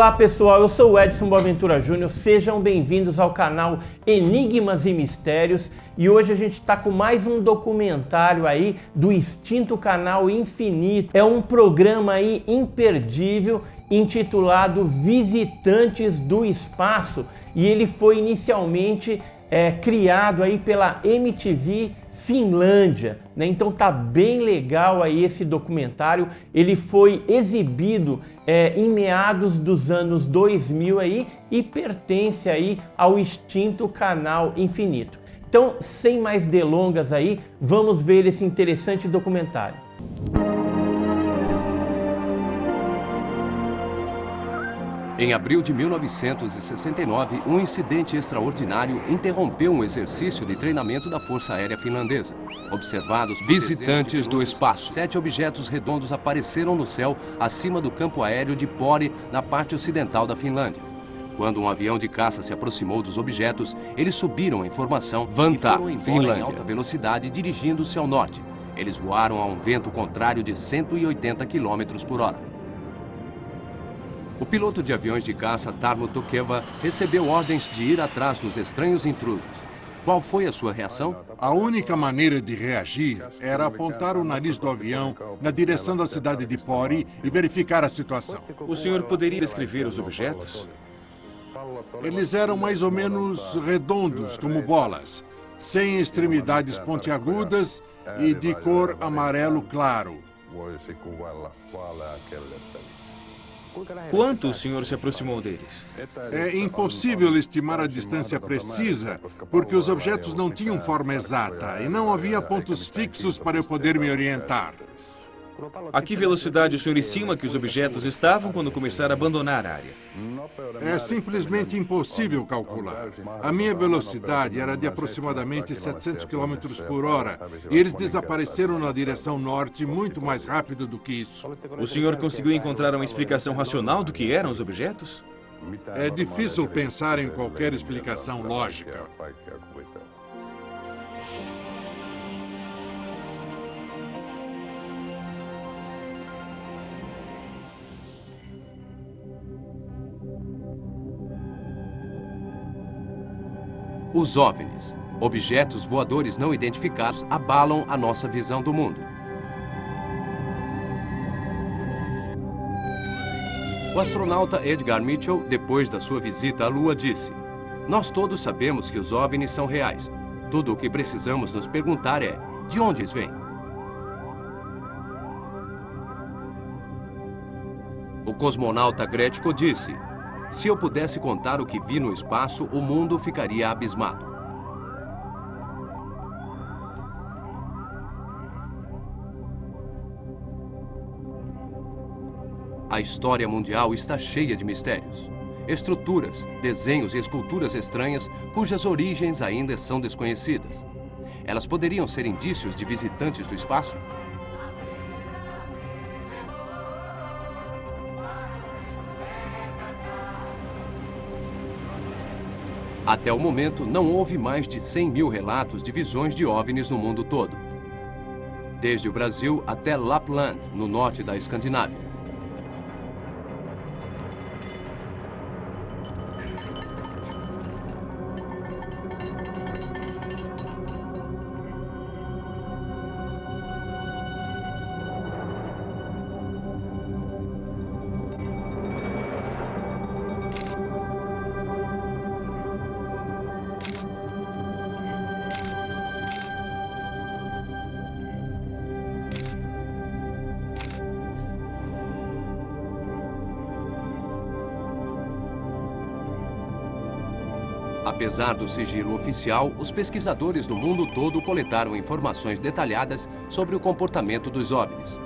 Olá pessoal, eu sou o Edson Boaventura Júnior, sejam bem-vindos ao canal Enigmas e Mistérios e hoje a gente está com mais um documentário aí do extinto canal Infinito. É um programa aí imperdível intitulado Visitantes do Espaço e ele foi inicialmente criado aí pela MTV Finlândia, né? Então tá bem legal aí esse documentário. Ele foi exibido em meados dos anos 2000 aí e pertence aí ao extinto canal Infinito. Então, sem mais delongas aí, vamos ver esse interessante documentário. Em abril de 1969, um incidente extraordinário interrompeu um exercício de treinamento da Força Aérea Finlandesa. Observados visitantes do espaço, 7 objetos redondos apareceram no céu acima do campo aéreo de Pori, na parte ocidental da Finlândia. Quando um avião de caça se aproximou dos objetos, eles subiram em formação Vantaa, Finlândia, em alta velocidade, dirigindo-se ao norte. Eles voaram a um vento contrário de 180 km por hora. O piloto de aviões de caça, Tarmo Tokeva, recebeu ordens de ir atrás dos estranhos intrusos. Qual foi a sua reação? A única maneira de reagir era apontar o nariz do avião na direção da cidade de Pori e verificar a situação. O senhor poderia descrever os objetos? Eles eram mais ou menos redondos, como bolas, sem extremidades pontiagudas e de cor amarelo claro. Quanto o senhor se aproximou deles? É impossível estimar a distância precisa, porque os objetos não tinham forma exata e não havia pontos fixos para eu poder me orientar. A que velocidade o senhor estima que os objetos estavam quando começaram a abandonar a área? É simplesmente impossível calcular. A minha velocidade era de aproximadamente 700 km por hora e eles desapareceram na direção norte muito mais rápido do que isso. O senhor conseguiu encontrar uma explicação racional do que eram os objetos? É difícil pensar em qualquer explicação lógica. Os OVNIs, objetos voadores não identificados, abalam a nossa visão do mundo. O astronauta Edgar Mitchell, depois da sua visita à Lua, disse: "Nós todos sabemos que os OVNIs são reais. Tudo o que precisamos nos perguntar é, de onde eles vêm?" O cosmonauta Gretko disse: "Se eu pudesse contar o que vi no espaço, o mundo ficaria abismado." A história mundial está cheia de mistérios. Estruturas, desenhos e esculturas estranhas cujas origens ainda são desconhecidas. Elas poderiam ser indícios de visitantes do espaço? Até o momento, não houve mais de 100 mil relatos de visões de OVNIs no mundo todo. Desde o Brasil até Lapland, no norte da Escandinávia. Apesar do sigilo oficial, os pesquisadores do mundo todo coletaram informações detalhadas sobre o comportamento dos OVNIs.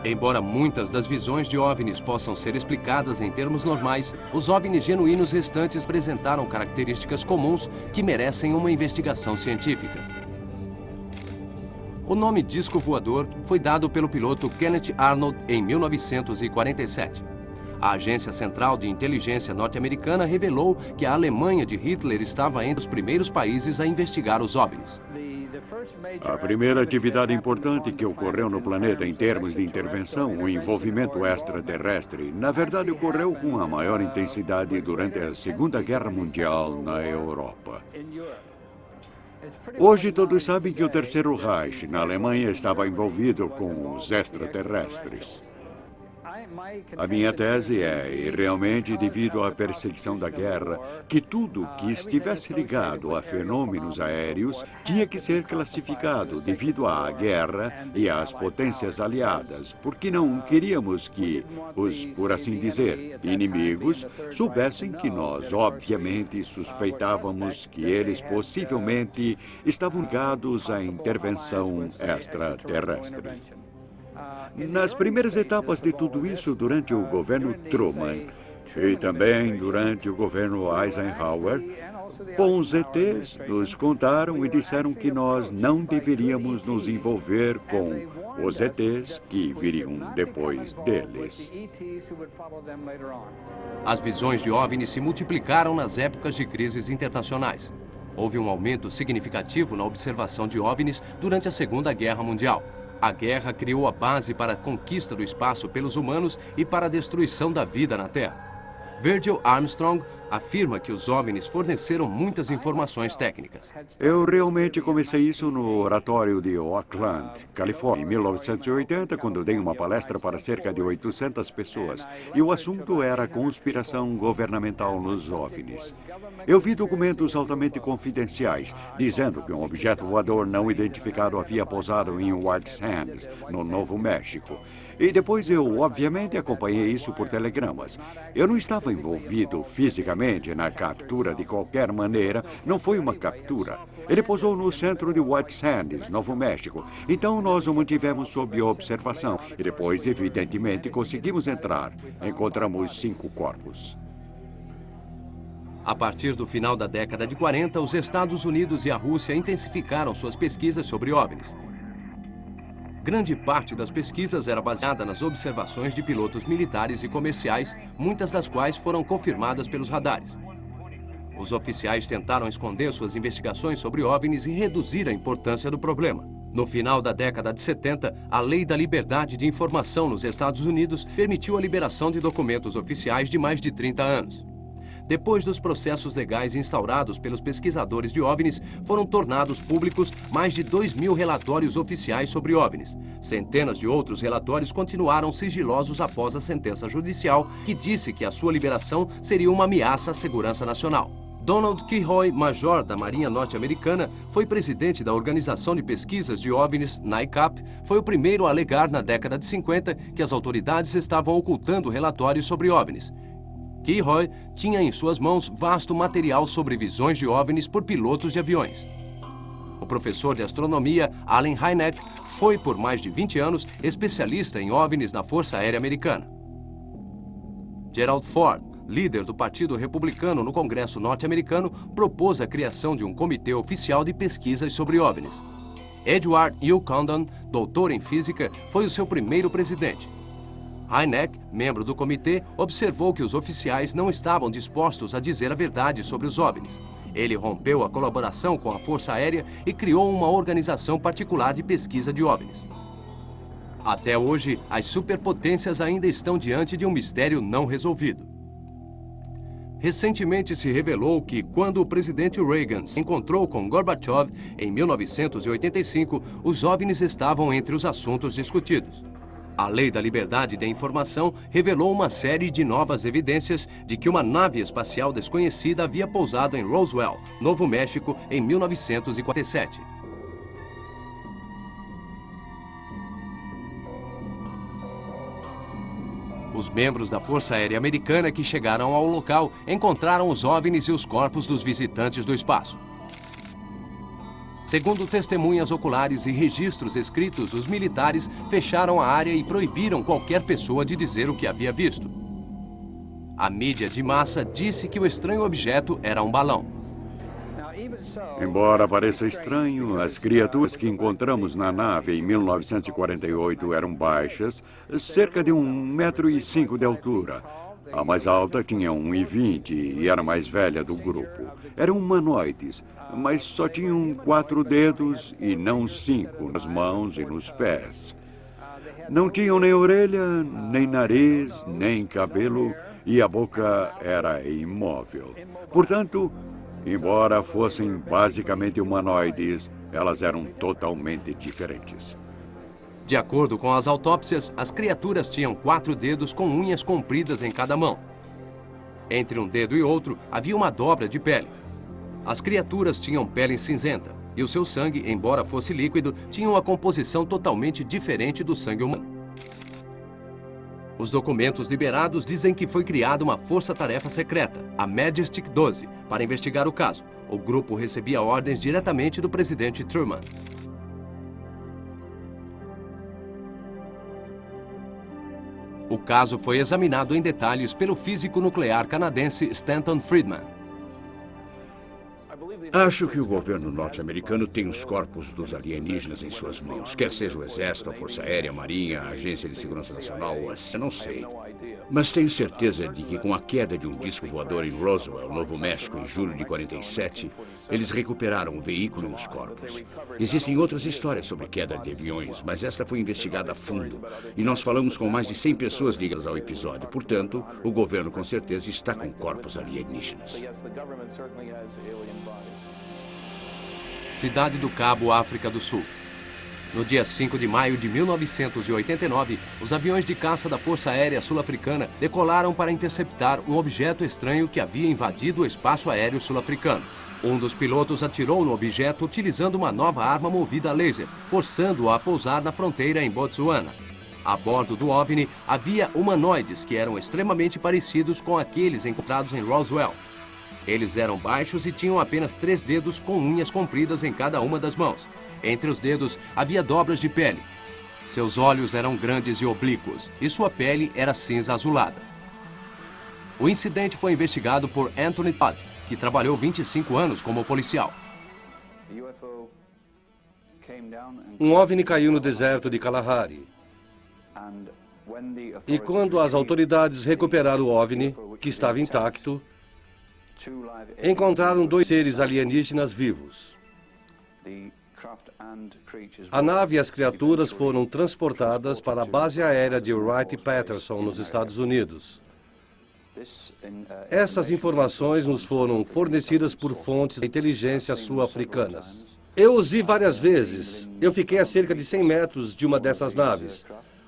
Embora muitas das visões de OVNIs possam ser explicadas em termos normais, os OVNIs genuínos restantes apresentaram características comuns que merecem uma investigação científica. O nome disco voador foi dado pelo piloto Kenneth Arnold em 1947. A Agência Central de Inteligência norte-americana revelou que a Alemanha de Hitler estava entre os primeiros países a investigar os OVNIs. A primeira atividade importante que ocorreu no planeta em termos de intervenção, o envolvimento extraterrestre, na verdade ocorreu com a maior intensidade durante a Segunda Guerra Mundial na Europa. Hoje todos sabem que o Terceiro Reich, na Alemanha, estava envolvido com os extraterrestres. A minha tese é, e realmente devido à perseguição da guerra, que tudo que estivesse ligado a fenômenos aéreos tinha que ser classificado devido à guerra e às potências aliadas, porque não queríamos que os, por assim dizer, inimigos soubessem que nós, obviamente, suspeitávamos que eles possivelmente estavam ligados à intervenção extraterrestre. Nas primeiras etapas de tudo isso, durante o governo Truman e também durante o governo Eisenhower, bons ETs nos contaram e disseram que nós não deveríamos nos envolver com os ETs que viriam depois deles. As visões de OVNIs se multiplicaram nas épocas de crises internacionais. Houve um aumento significativo na observação de OVNIs durante a Segunda Guerra Mundial. A guerra criou a base para a conquista do espaço pelos humanos e para a destruição da vida na Terra. Virgil Armstrong afirma que os OVNIs forneceram muitas informações técnicas. Eu realmente comecei isso no oratório de Oakland, Califórnia, em 1980, quando dei uma palestra para cerca de 800 pessoas. E o assunto era a conspiração governamental nos OVNIs. Eu vi documentos altamente confidenciais, dizendo que um objeto voador não identificado havia pousado em White Sands, no Novo México. E depois eu, obviamente, acompanhei isso por telegramas. Eu não estava envolvido fisicamente na captura de qualquer maneira, não foi uma captura. Ele pousou no centro de White Sands, Novo México. Então nós o mantivemos sob observação e depois, evidentemente, conseguimos entrar. Encontramos 5 corpos. A partir do final da década de 40, os Estados Unidos e a Rússia intensificaram suas pesquisas sobre OVNIs. Grande parte das pesquisas era baseada nas observações de pilotos militares e comerciais, muitas das quais foram confirmadas pelos radares. Os oficiais tentaram esconder suas investigações sobre OVNIs e reduzir a importância do problema. No final da década de 70, a Lei da Liberdade de Informação nos Estados Unidos permitiu a liberação de documentos oficiais de mais de 30 anos. Depois dos processos legais instaurados pelos pesquisadores de OVNIs, foram tornados públicos mais de 2.000 relatórios oficiais sobre OVNIs. Centenas de outros relatórios continuaram sigilosos após a sentença judicial, que disse que a sua liberação seria uma ameaça à segurança nacional. Donald Keyhoe, major da Marinha Norte-Americana, foi presidente da Organização de Pesquisas de OVNIs, NICAP, foi o primeiro a alegar na década de 50 que as autoridades estavam ocultando relatórios sobre OVNIs. Keyhoe tinha em suas mãos vasto material sobre visões de OVNIs por pilotos de aviões. O professor de astronomia Allen Hynek foi, por mais de 20 anos, especialista em OVNIs na Força Aérea Americana. Gerald Ford, líder do Partido Republicano no Congresso norte-americano, propôs a criação de um comitê oficial de pesquisas sobre OVNIs. Edward U. Condon, doutor em física, foi o seu primeiro presidente. Hynek, membro do comitê, observou que os oficiais não estavam dispostos a dizer a verdade sobre os OVNIs. Ele rompeu a colaboração com a Força Aérea e criou uma organização particular de pesquisa de OVNIs. Até hoje, as superpotências ainda estão diante de um mistério não resolvido. Recentemente se revelou que, quando o presidente Reagan se encontrou com Gorbachev em 1985, os OVNIs estavam entre os assuntos discutidos. A Lei da Liberdade de Informação revelou uma série de novas evidências de que uma nave espacial desconhecida havia pousado em Roswell, Novo México, em 1947. Os membros da Força Aérea Americana que chegaram ao local encontraram os OVNIs e os corpos dos visitantes do espaço. Segundo testemunhas oculares e registros escritos, os militares fecharam a área e proibiram qualquer pessoa de dizer o que havia visto. A mídia de massa disse que o estranho objeto era um balão. Embora pareça estranho, as criaturas que encontramos na nave em 1948 eram baixas, cerca de 1,5 m de altura. A mais alta tinha 1,20 e era a mais velha do grupo. Eram humanoides, mas só tinham 4 dedos e não 5 nas mãos e nos pés. Não tinham nem orelha, nem nariz, nem cabelo, e a boca era imóvel. Portanto, embora fossem basicamente humanoides, elas eram totalmente diferentes. De acordo com as autópsias, as criaturas tinham 4 dedos com unhas compridas em cada mão. Entre um dedo e outro, havia uma dobra de pele. As criaturas tinham pele cinzenta, e o seu sangue, embora fosse líquido, tinha uma composição totalmente diferente do sangue humano. Os documentos liberados dizem que foi criada uma força-tarefa secreta, a Majestic 12, para investigar o caso. O grupo recebia ordens diretamente do presidente Truman. O caso foi examinado em detalhes pelo físico nuclear canadense Stanton Friedman. Acho que o governo norte-americano tem os corpos dos alienígenas em suas mãos. Quer seja o Exército, a Força Aérea, a Marinha, a Agência de Segurança Nacional, eu não sei. Mas tenho certeza de que com a queda de um disco voador em Roswell, Novo México, em julho de 47, eles recuperaram o veículo e os corpos. Existem outras histórias sobre queda de aviões, mas esta foi investigada a fundo. E nós falamos com mais de 100 pessoas ligadas ao episódio. Portanto, o governo com certeza está com corpos alienígenas. Cidade do Cabo, África do Sul. No dia 5 de maio de 1989, os aviões de caça da Força Aérea Sul-Africana decolaram para interceptar um objeto estranho que havia invadido o espaço aéreo sul-africano. Um dos pilotos atirou no objeto utilizando uma nova arma movida a laser, forçando-o a pousar na fronteira em Botsuana. A bordo do OVNI havia humanoides que eram extremamente parecidos com aqueles encontrados em Roswell. Eles eram baixos e tinham apenas 3 dedos com unhas compridas em cada uma das mãos. Entre os dedos havia dobras de pele. Seus olhos eram grandes e oblíquos e sua pele era cinza azulada. O incidente foi investigado por Anthony Todd, que trabalhou 25 anos como policial. Um OVNI caiu no deserto de Kalahari. E quando as autoridades recuperaram o OVNI, que estava intacto, encontraram 2 seres alienígenas vivos. A nave e as criaturas foram transportadas para a base aérea de Wright-Patterson, nos Estados Unidos. Essas informações nos foram fornecidas por fontes de inteligência sul-africanas. Eu os vi várias vezes. Eu fiquei a cerca de 100 metros de uma dessas naves.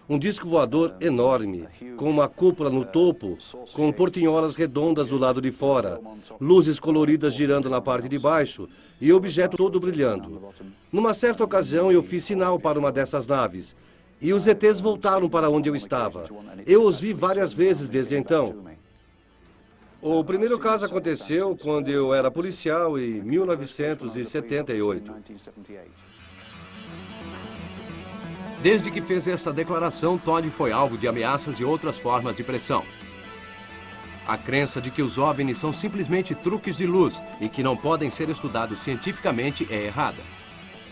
Um disco voador enorme, com uma cúpula no topo, com portinholas redondas do lado de fora, luzes coloridas girando na parte de baixo e o objeto todo brilhando. Numa certa ocasião, eu fiz sinal para uma dessas naves e os ETs voltaram para onde eu estava. Eu os vi várias vezes desde então. O primeiro caso aconteceu quando eu era policial em 1978. Desde que fez essa declaração, Todd foi alvo de ameaças e outras formas de pressão. A crença de que os OVNIs são simplesmente truques de luz e que não podem ser estudados cientificamente é errada.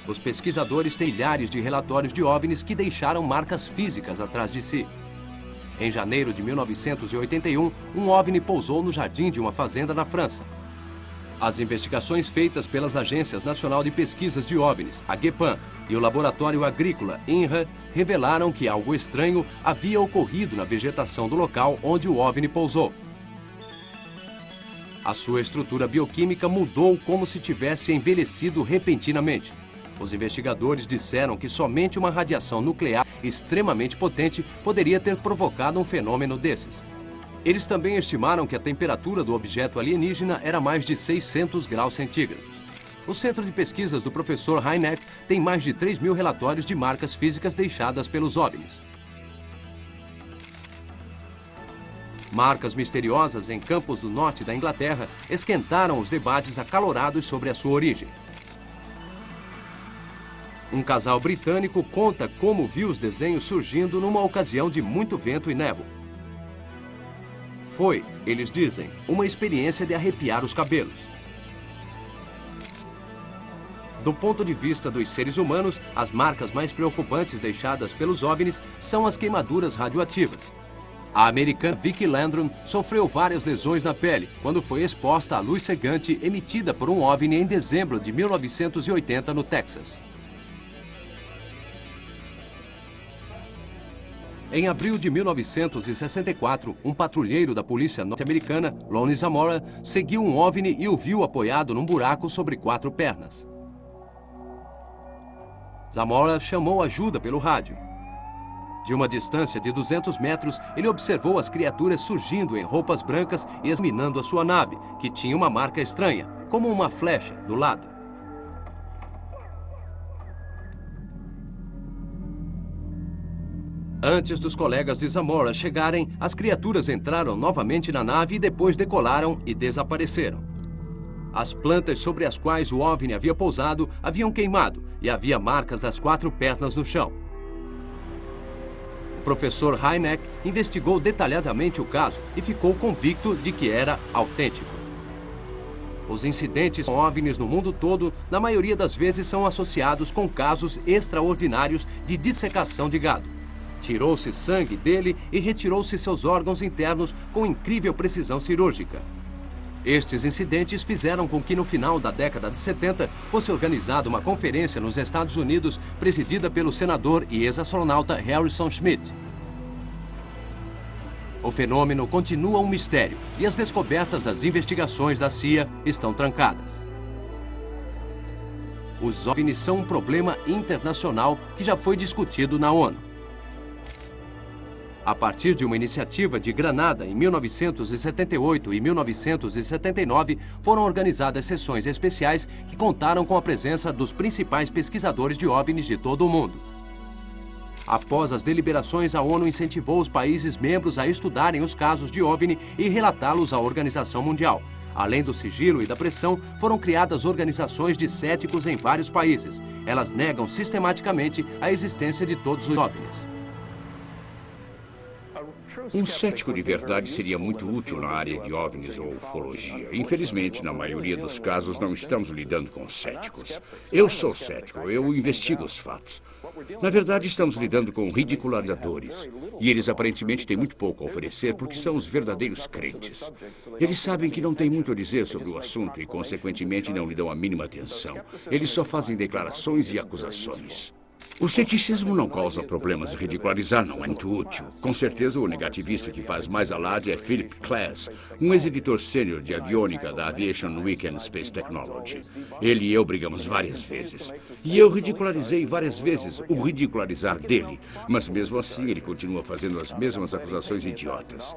Os pesquisadores têm milhares de relatórios de OVNIs que deixaram marcas físicas atrás de si. Em janeiro de 1981, um OVNI pousou no jardim de uma fazenda na França. As investigações feitas pelas Agências Nacional de Pesquisas de OVNIs, a GEPAN, e o Laboratório Agrícola, INRA, revelaram que algo estranho havia ocorrido na vegetação do local onde o OVNI pousou. A sua estrutura bioquímica mudou como se tivesse envelhecido repentinamente. Os investigadores disseram que somente uma radiação nuclear extremamente potente poderia ter provocado um fenômeno desses. Eles também estimaram que a temperatura do objeto alienígena era mais de 600 graus centígrados. O Centro de Pesquisas do professor Hynek tem mais de 3.000 relatórios de marcas físicas deixadas pelos OVNIs. Marcas misteriosas em campos do norte da Inglaterra esquentaram os debates acalorados sobre a sua origem. Um casal britânico conta como viu os desenhos surgindo numa ocasião de muito vento e névoa. Foi, eles dizem, uma experiência de arrepiar os cabelos. Do ponto de vista dos seres humanos, as marcas mais preocupantes deixadas pelos OVNIs são as queimaduras radioativas. A americana Vicki Landrum sofreu várias lesões na pele quando foi exposta à luz cegante emitida por um OVNI em dezembro de 1980 no Texas. Em abril de 1964, um patrulheiro da polícia norte-americana, Lonnie Zamora, seguiu um OVNI e o viu apoiado num buraco sobre 4 pernas. Zamora chamou ajuda pelo rádio. De uma distância de 200 metros, ele observou as criaturas surgindo em roupas brancas e examinando a sua nave, que tinha uma marca estranha, como uma flecha, do lado. Antes dos colegas de Zamora chegarem, as criaturas entraram novamente na nave e depois decolaram e desapareceram. As plantas sobre as quais o OVNI havia pousado haviam queimado e havia marcas das 4 pernas no chão. O professor Hynek investigou detalhadamente o caso e ficou convicto de que era autêntico. Os incidentes com OVNIs no mundo todo, na maioria das vezes, são associados com casos extraordinários de dissecação de gado. Tirou-se sangue dele e retirou-se seus órgãos internos com incrível precisão cirúrgica. Estes incidentes fizeram com que no final da década de 70 fosse organizada uma conferência nos Estados Unidos presidida pelo senador e ex-astronauta Harrison Schmitt. O fenômeno continua um mistério e as descobertas das investigações da CIA estão trancadas. Os OVNIs são um problema internacional que já foi discutido na ONU. A partir de uma iniciativa de Granada em 1978 e 1979, foram organizadas sessões especiais que contaram com a presença dos principais pesquisadores de OVNIs de todo o mundo. Após as deliberações, a ONU incentivou os países membros a estudarem os casos de OVNI e relatá-los à Organização Mundial. Além do sigilo e da pressão, foram criadas organizações de céticos em vários países. Elas negam sistematicamente a existência de todos os OVNIs. Um cético de verdade seria muito útil na área de OVNIs ou ufologia. Infelizmente, na maioria dos casos, não estamos lidando com céticos. Eu sou cético, eu investigo os fatos. Na verdade, estamos lidando com ridicularizadores. E eles aparentemente têm muito pouco a oferecer porque são os verdadeiros crentes. Eles sabem que não têm muito a dizer sobre o assunto e, consequentemente, não lhe dão a mínima atenção. Eles só fazem declarações e acusações. O ceticismo não causa problemas e ridicularizar não é muito útil. Com certeza, o negativista que faz mais alarde é Philip Klass, um ex-editor sênior de aviônica da Aviation Week and Space Technology. Ele e eu brigamos várias vezes. E eu ridicularizei várias vezes o ridicularizar dele. Mas mesmo assim, ele continua fazendo as mesmas acusações idiotas.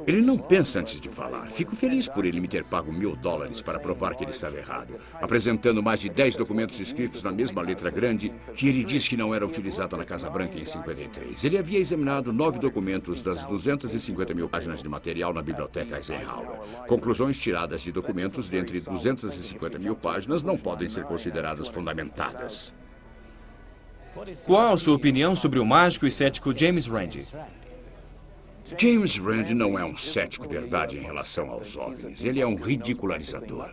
Ele não pensa antes de falar. Fico feliz por ele me ter pago $1000 para provar que ele estava errado, apresentando mais de 10 documentos escritos na mesma letra grande que ele disse que não era utilizada na Casa Branca em 53. Ele havia examinado 9 documentos das 250 mil páginas de material na Biblioteca Eisenhower. Conclusões tiradas de documentos de entre 250 mil páginas não podem ser consideradas fundamentadas. Qual a sua opinião sobre o mágico e cético James Randi? James Randi não é um cético de verdade em relação aos OVNIs. Ele é um ridicularizador.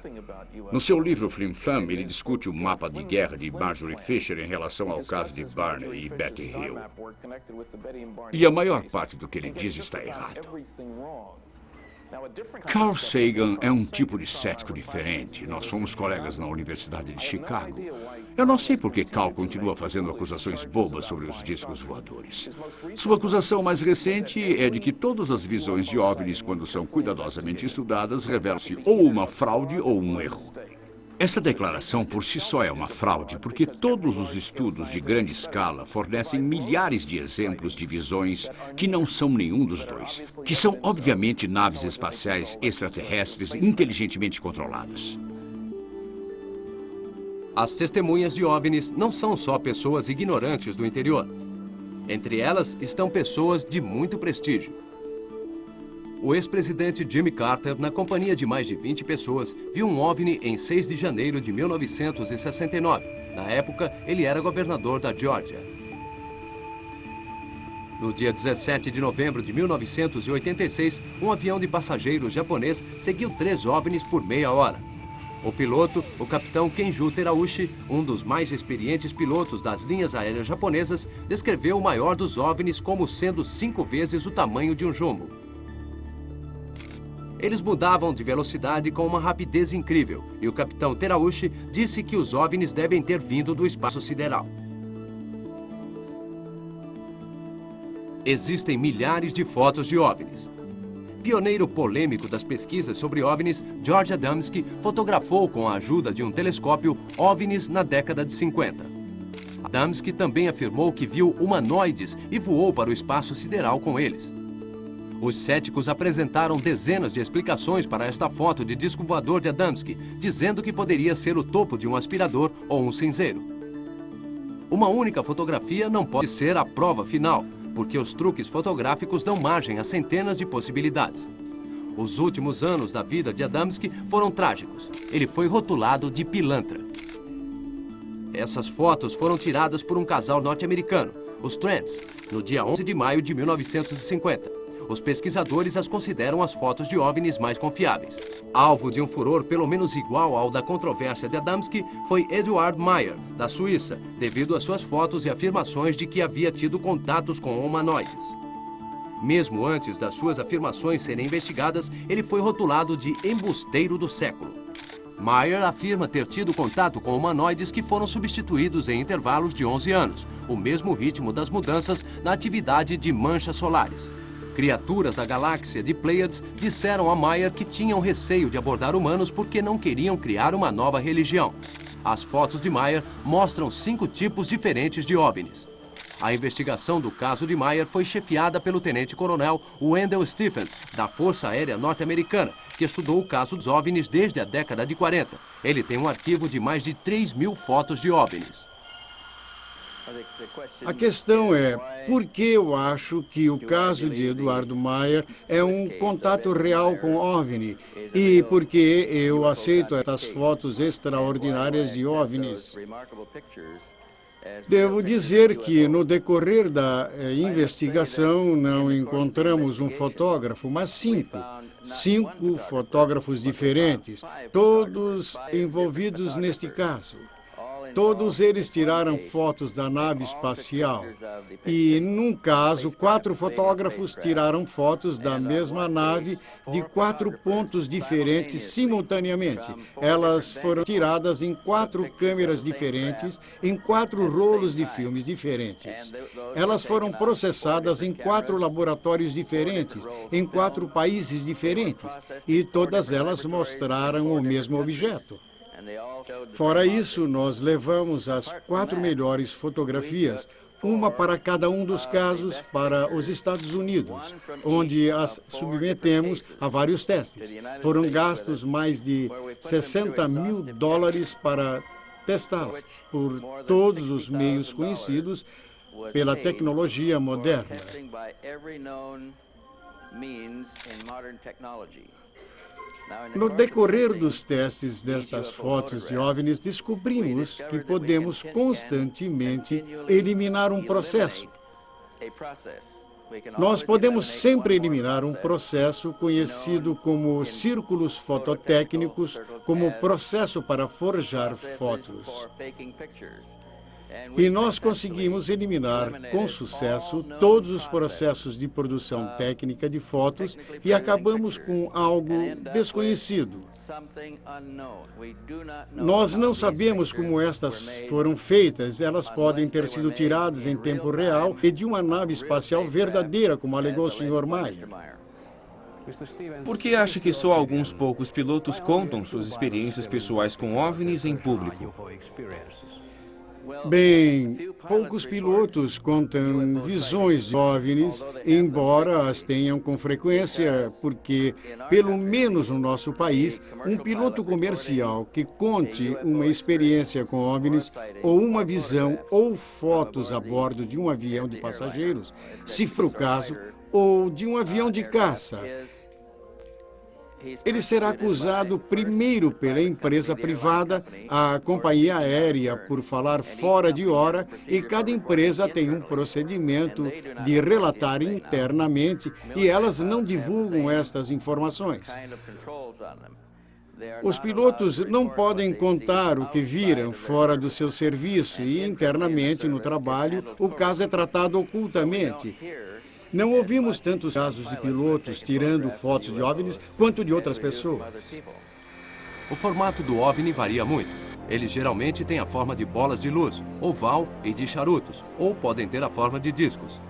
No seu livro Flim Flam, ele discute o mapa de guerra de Marjorie Fisher em relação ao caso de Barney e Betty Hill. E a maior parte do que ele diz está errado. Carl Sagan é um tipo de cético diferente. Nós fomos colegas na Universidade de Chicago. Eu não sei por que Carl continua fazendo acusações bobas sobre os discos voadores. Sua acusação mais recente é de que todas as visões de OVNIs, quando são cuidadosamente estudadas, revelam-se ou uma fraude ou um erro. Essa declaração por si só é uma fraude, porque todos os estudos de grande escala fornecem milhares de exemplos de visões que não são nenhum dos dois, que são obviamente naves espaciais extraterrestres inteligentemente controladas. As testemunhas de OVNIs não são só pessoas ignorantes do interior. Entre elas estão pessoas de muito prestígio. O ex-presidente Jimmy Carter, na companhia de mais de 20 pessoas, viu um OVNI em 6 de janeiro de 1969. Na época, ele era governador da Geórgia. No dia 17 de novembro de 1986, um avião de passageiros japonês seguiu 3 OVNIs por meia hora. O piloto, o capitão Kenju Terauchi, um dos mais experientes pilotos das linhas aéreas japonesas, descreveu o maior dos OVNIs como sendo 5 vezes o tamanho de um jumbo. Eles mudavam de velocidade com uma rapidez incrível, e o capitão Terauchi disse que os OVNIs devem ter vindo do espaço sideral. Existem milhares de fotos de OVNIs. Pioneiro polêmico das pesquisas sobre OVNIs, George Adamski fotografou com a ajuda de um telescópio OVNIs na década de 50. Adamski também afirmou que viu humanoides e voou para o espaço sideral com eles. Os céticos apresentaram dezenas de explicações para esta foto de disco voador de Adamski, dizendo que poderia ser o topo de um aspirador ou um cinzeiro. Uma única fotografia não pode ser a prova final, porque os truques fotográficos dão margem a centenas de possibilidades. Os últimos anos da vida de Adamski foram trágicos. Ele foi rotulado de pilantra. Essas fotos foram tiradas por um casal norte-americano, os Trents, no dia 11 de maio de 1950. Os pesquisadores as consideram as fotos de OVNIs mais confiáveis. Alvo de um furor pelo menos igual ao da controvérsia de Adamski foi Eduard Meyer, da Suíça, devido às suas fotos e afirmações de que havia tido contatos com humanoides. Mesmo antes das suas afirmações serem investigadas, ele foi rotulado de embusteiro do século. Meyer afirma ter tido contato com humanoides que foram substituídos em intervalos de 11 anos, o mesmo ritmo das mudanças na atividade de manchas solares. Criaturas da galáxia de Pleiades disseram a Meyer que tinham receio de abordar humanos porque não queriam criar uma nova religião. As fotos de Meyer mostram 5 tipos diferentes de OVNIs. A investigação do caso de Meyer foi chefiada pelo tenente-coronel Wendell Stephens, da Força Aérea Norte-Americana, que estudou o caso dos OVNIs desde a década de 40. Ele tem um arquivo de mais de 3.000 fotos de OVNIs. A questão é, por que eu acho que o caso de Eduardo Meyer é um contato real com OVNI e por que eu aceito essas fotos extraordinárias de OVNIs? Devo dizer que no decorrer da investigação não encontramos um fotógrafo, mas 5 fotógrafos diferentes, todos envolvidos neste caso. Todos eles tiraram fotos da nave espacial e, num caso, 4 fotógrafos tiraram fotos da mesma nave de 4 pontos diferentes simultaneamente. Elas foram tiradas em 4 câmeras diferentes, em 4 rolos de filmes diferentes. Elas foram processadas em 4 laboratórios diferentes, em 4 países diferentes, e todas elas mostraram o mesmo objeto. Fora isso, nós levamos as 4 melhores fotografias, uma para cada um dos casos, para os Estados Unidos, onde as submetemos a vários testes. Foram gastos mais de $60 mil para testá-las por todos os meios conhecidos pela tecnologia moderna. No decorrer dos testes destas fotos de OVNIs, descobrimos que podemos constantemente eliminar um processo. Nós podemos sempre eliminar um processo conhecido como círculos fototécnicos, como processo para forjar fotos. E nós conseguimos eliminar com sucesso todos os processos de produção técnica de fotos e acabamos com algo desconhecido. Nós não sabemos como estas foram feitas. Elas podem ter sido tiradas em tempo real e de uma nave espacial verdadeira, como alegou o Sr. Meyer. Por que acha que só alguns poucos pilotos contam suas experiências pessoais com OVNIs em público? Bem, poucos pilotos contam visões de OVNIs, embora as tenham com frequência, porque, pelo menos no nosso país, um piloto comercial que conte uma experiência com OVNIs, ou uma visão ou fotos a bordo de um avião de passageiros, se for o caso, ou de um avião de caça, ele será acusado primeiro pela empresa privada, a companhia aérea, por falar fora de hora, e cada empresa tem um procedimento de relatar internamente e elas não divulgam estas informações. Os pilotos não podem contar o que viram fora do seu serviço e internamente no trabalho o caso é tratado ocultamente. Não ouvimos tantos casos de pilotos tirando fotos de OVNIs quanto de outras pessoas. O formato do OVNI varia muito. Eles geralmente têm a forma de bolas de luz, oval e de charutos, ou podem ter a forma de discos.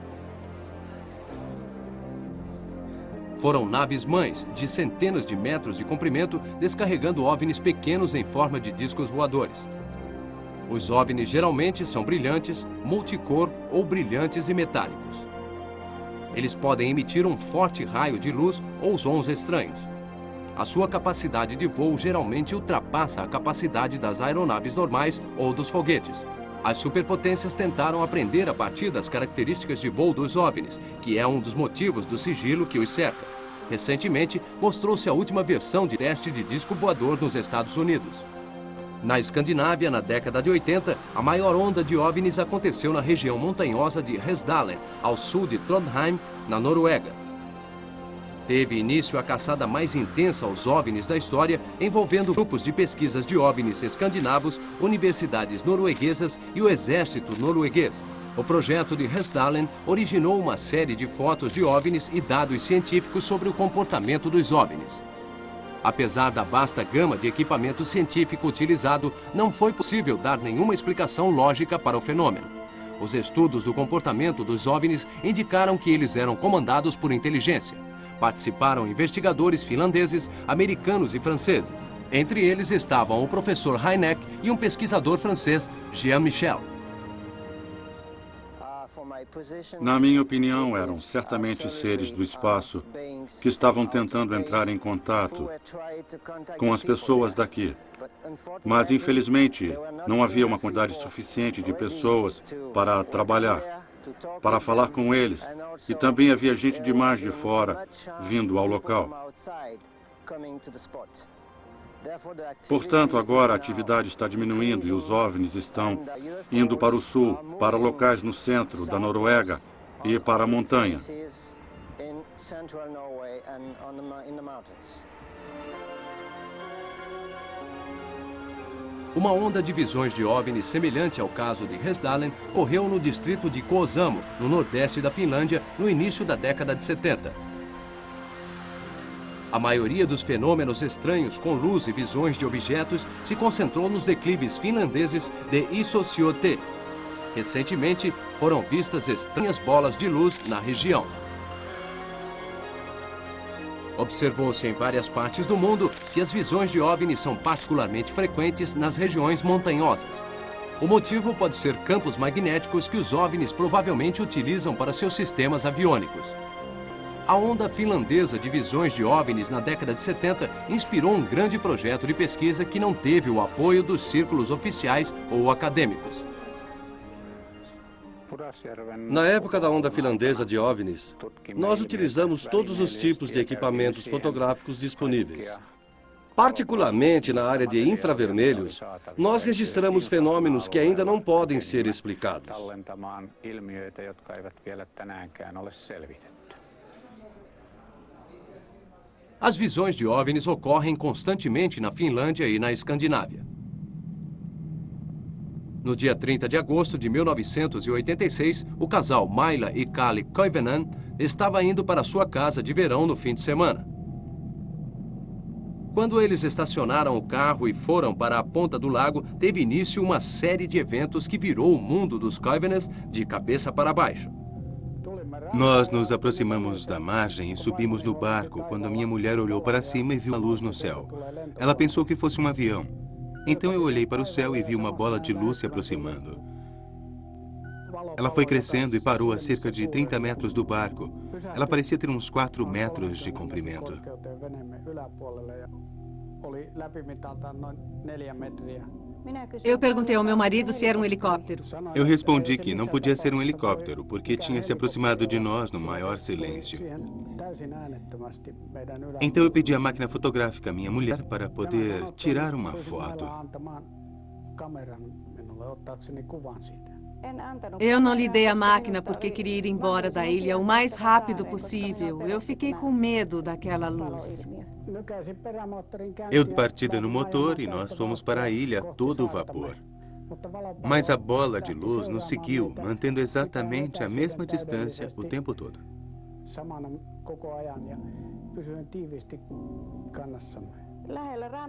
Foram naves-mães de centenas de metros de comprimento descarregando OVNIs pequenos em forma de discos voadores. Os OVNIs geralmente são brilhantes, multicor ou brilhantes e metálicos. Eles podem emitir um forte raio de luz ou sons estranhos. A sua capacidade de voo geralmente ultrapassa a capacidade das aeronaves normais ou dos foguetes. As superpotências tentaram aprender a partir das características de voo dos OVNIs, que é um dos motivos do sigilo que os cerca. Recentemente, mostrou-se a última versão de teste de disco voador nos Estados Unidos. Na Escandinávia, na década de 80, a maior onda de OVNIs aconteceu na região montanhosa de Hesdalen, ao sul de Trondheim, na Noruega. Teve início a caçada mais intensa aos OVNIs da história, envolvendo grupos de pesquisas de OVNIs escandinavos, universidades norueguesas e o exército norueguês. O projeto de Hesdalen originou uma série de fotos de OVNIs e dados científicos sobre o comportamento dos OVNIs. Apesar da vasta gama de equipamento científico utilizado, não foi possível dar nenhuma explicação lógica para o fenômeno. Os estudos do comportamento dos OVNIs indicaram que eles eram comandados por inteligência. Participaram investigadores finlandeses, americanos e franceses. Entre eles estavam o professor Hynek e um pesquisador francês, Jean Michel. Na minha opinião, eram certamente seres do espaço que estavam tentando entrar em contato com as pessoas daqui. Mas, infelizmente, não havia uma quantidade suficiente de pessoas para trabalhar, para falar com eles. E também havia gente demais de fora vindo ao local. Portanto, agora a atividade está diminuindo e os OVNIs estão indo para o sul, para locais no centro da Noruega e para a montanha. Uma onda de visões de OVNIs semelhante ao caso de Hesdalen ocorreu no distrito de Kuusamo, no nordeste da Finlândia, no início da década de 70. A maioria dos fenômenos estranhos com luz e visões de objetos se concentrou nos declives finlandeses de Isosjoki. Recentemente, foram vistas estranhas bolas de luz na região. Observou-se em várias partes do mundo que as visões de OVNIs são particularmente frequentes nas regiões montanhosas. O motivo pode ser campos magnéticos que os OVNIs provavelmente utilizam para seus sistemas aviônicos. A onda finlandesa de visões de OVNIs na década de 70 inspirou um grande projeto de pesquisa que não teve o apoio dos círculos oficiais ou acadêmicos. Na época da onda finlandesa de OVNIs, nós utilizamos todos os tipos de equipamentos fotográficos disponíveis. Particularmente na área de infravermelhos, nós registramos fenômenos que ainda não podem ser explicados. As visões de OVNIs ocorrem constantemente na Finlândia e na Escandinávia. No dia 30 de agosto de 1986, o casal Maila e Kalle Koivunen estava indo para sua casa de verão no fim de semana. Quando eles estacionaram o carro e foram para a ponta do lago, teve início uma série de eventos que virou o mundo dos Koivunens de cabeça para baixo. Nós nos aproximamos da margem e subimos no barco quando a minha mulher olhou para cima e viu uma luz no céu. Ela pensou que fosse um avião. Então eu olhei para o céu e vi uma bola de luz se aproximando. Ela foi crescendo e parou a cerca de 30 metros do barco. Ela parecia ter uns 4 metros de comprimento. Eu perguntei ao meu marido se era um helicóptero. Eu respondi que não podia ser um helicóptero, porque tinha se aproximado de nós no maior silêncio. Então eu pedi à máquina fotográfica à minha mulher para poder tirar uma foto. Eu não lhe dei a máquina porque queria ir embora da ilha o mais rápido possível. Eu fiquei com medo daquela luz. Eu partida no motor e nós fomos para a ilha a todo vapor. Mas a bola de luz nos seguiu, mantendo exatamente a mesma distância o tempo todo.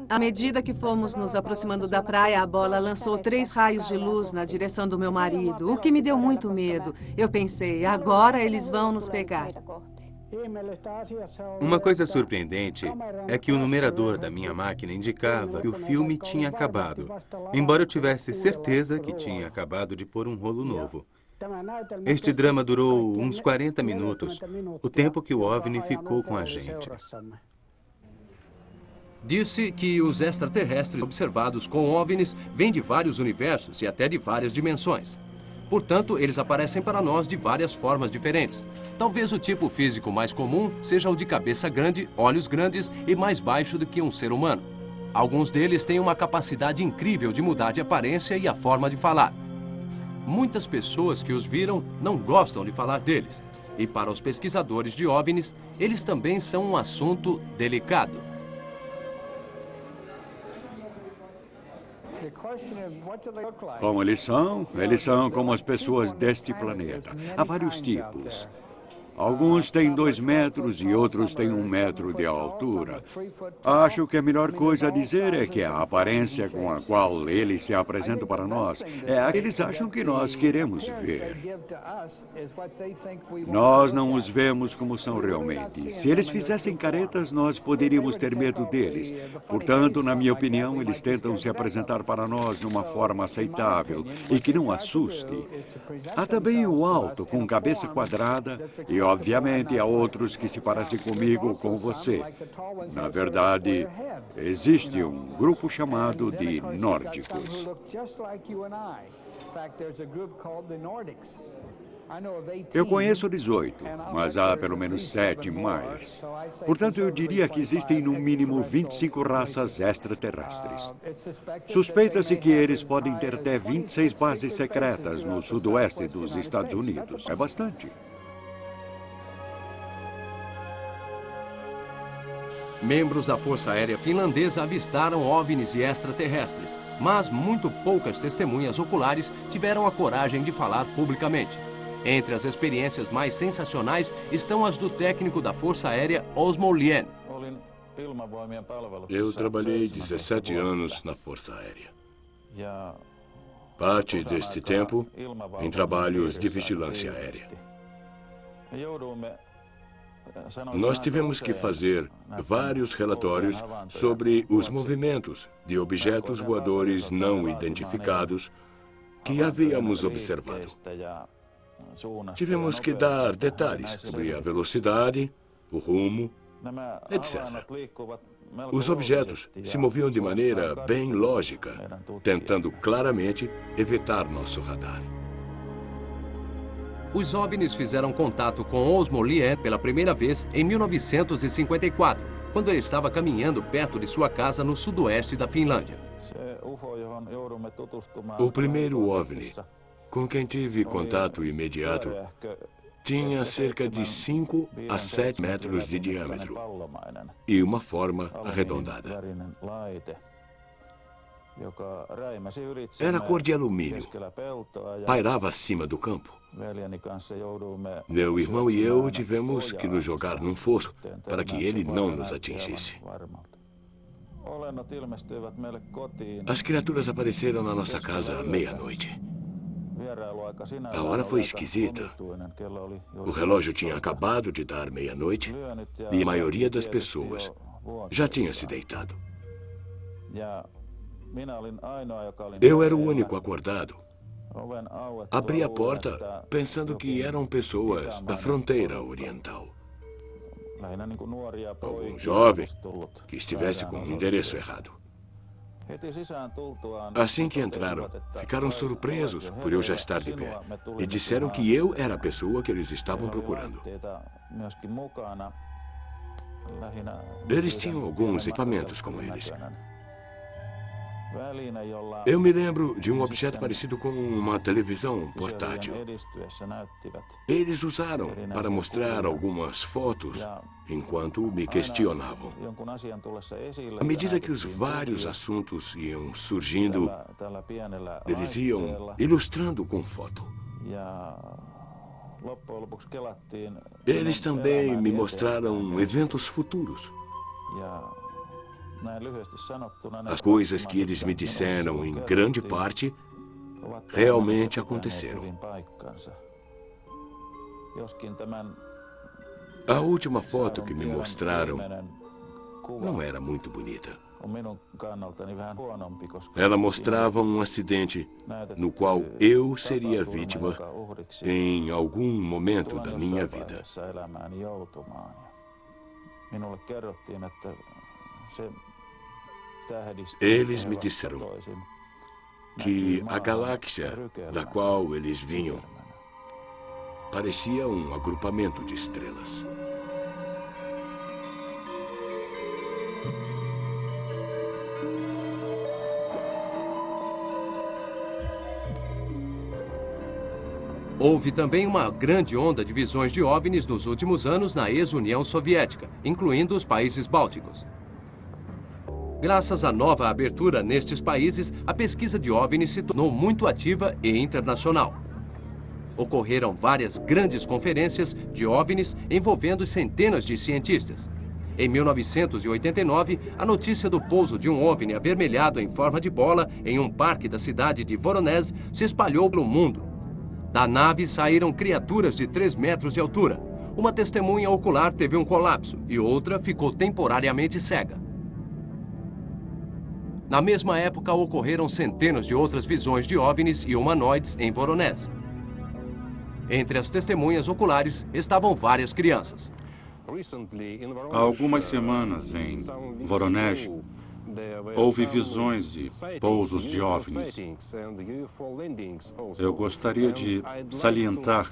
À medida que fomos nos aproximando da praia, a bola lançou 3 raios de luz na direção do meu marido, o que me deu muito medo. Eu pensei, agora eles vão nos pegar. Uma coisa surpreendente é que o numerador da minha máquina indicava que o filme tinha acabado, embora eu tivesse certeza que tinha acabado de pôr um rolo novo. Este drama durou uns 40 minutos, o tempo que o OVNI ficou com a gente. Disse que os extraterrestres observados com OVNIs vêm de vários universos e até de várias dimensões. Portanto, eles aparecem para nós de várias formas diferentes. Talvez o tipo físico mais comum seja o de cabeça grande, olhos grandes e mais baixo do que um ser humano. Alguns deles têm uma capacidade incrível de mudar de aparência e a forma de falar. Muitas pessoas que os viram não gostam de falar deles. E para os pesquisadores de OVNIs, eles também são um assunto delicado. Como eles são? Eles são como as pessoas deste planeta. Há vários tipos. Alguns têm 2 metros e outros têm 1 metro de altura. Acho que a melhor coisa a dizer é que a aparência com a qual eles se apresentam para nós é a que eles acham que nós queremos ver. Nós não os vemos como são realmente. Se eles fizessem caretas, nós poderíamos ter medo deles. Portanto, na minha opinião, eles tentam se apresentar para nós de uma forma aceitável e que não assuste. Há também o alto, com cabeça quadrada, e obviamente há outros que se parecem comigo ou com você. Na verdade, existe um grupo chamado de nórdicos. Eu conheço 18, mas há pelo menos 7 mais. Portanto, eu diria que existem no mínimo 25 raças extraterrestres. Suspeita-se que eles podem ter até 26 bases secretas no sudoeste dos Estados Unidos. É bastante. Membros da Força Aérea Finlandesa avistaram OVNIs e extraterrestres, mas muito poucas testemunhas oculares tiveram a coragem de falar publicamente. Entre as experiências mais sensacionais estão as do técnico da Força Aérea Osmo Lien. Eu trabalhei 17 anos na Força Aérea. Parte deste tempo em trabalhos de vigilância aérea. Nós tivemos que fazer vários relatórios sobre os movimentos de objetos voadores não identificados que havíamos observado. Tivemos que dar detalhes sobre a velocidade, o rumo, etc. Os objetos se moviam de maneira bem lógica, tentando claramente evitar nosso radar. Os OVNIs fizeram contato com Osmo Lien pela primeira vez em 1954, quando ele estava caminhando perto de sua casa no sudoeste da Finlândia. O primeiro OVNI com quem tive contato imediato tinha cerca de 5 a 7 metros de diâmetro e uma forma arredondada. Era cor de alumínio. Pairava acima do campo. Meu irmão e eu tivemos que nos jogar num fosso para que ele não nos atingisse. As criaturas apareceram na nossa casa à meia-noite. A hora foi esquisita. O relógio tinha acabado de dar meia-noite e a maioria das pessoas já tinha se deitado. Eu era o único acordado. Abri a porta pensando que eram pessoas da fronteira oriental. Algum jovem que estivesse com o endereço errado. Assim que entraram, ficaram surpresos por eu já estar de pé e disseram que eu era a pessoa que eles estavam procurando. Eles tinham alguns equipamentos com eles. Eu me lembro de um objeto parecido com uma televisão portátil. Eles usaram para mostrar algumas fotos enquanto me questionavam. À medida que os vários assuntos iam surgindo, eles iam ilustrando com foto. Eles também me mostraram eventos futuros. As coisas que eles me disseram, em grande parte, realmente aconteceram. A última foto que me mostraram não era muito bonita. Ela mostrava um acidente no qual eu seria vítima em algum momento da minha vida. Eles me disseram que a galáxia da qual eles vinham parecia um agrupamento de estrelas. Houve também uma grande onda de visões de OVNIs nos últimos anos na ex-União Soviética, incluindo os países bálticos. Graças à nova abertura nestes países, a pesquisa de OVNIs se tornou muito ativa e internacional. Ocorreram várias grandes conferências de OVNIs envolvendo centenas de cientistas. Em 1989, a notícia do pouso de um OVNI avermelhado em forma de bola em um parque da cidade de Voronezh se espalhou pelo mundo. Da nave saíram criaturas de 3 metros de altura. Uma testemunha ocular teve um colapso e outra ficou temporariamente cega. Na mesma época, ocorreram centenas de outras visões de OVNIs e humanoides em Voronezh. Entre as testemunhas oculares estavam várias crianças. Há algumas semanas, em Voronezh, houve visões e pousos de OVNIs. Eu gostaria de salientar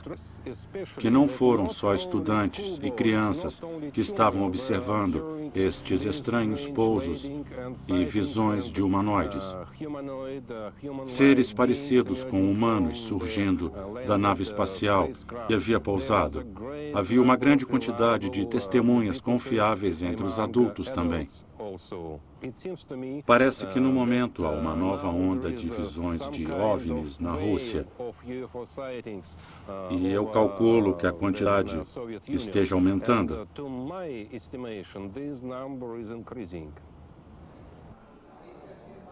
que não foram só estudantes e crianças que estavam observando estes estranhos pousos e visões de humanoides. Seres parecidos com humanos surgindo da nave espacial que havia pousado. Havia uma grande quantidade de testemunhas confiáveis entre os adultos também. Parece que no momento há uma nova onda de visões de OVNIs na Rússia. E eu calculo que a quantidade esteja aumentando.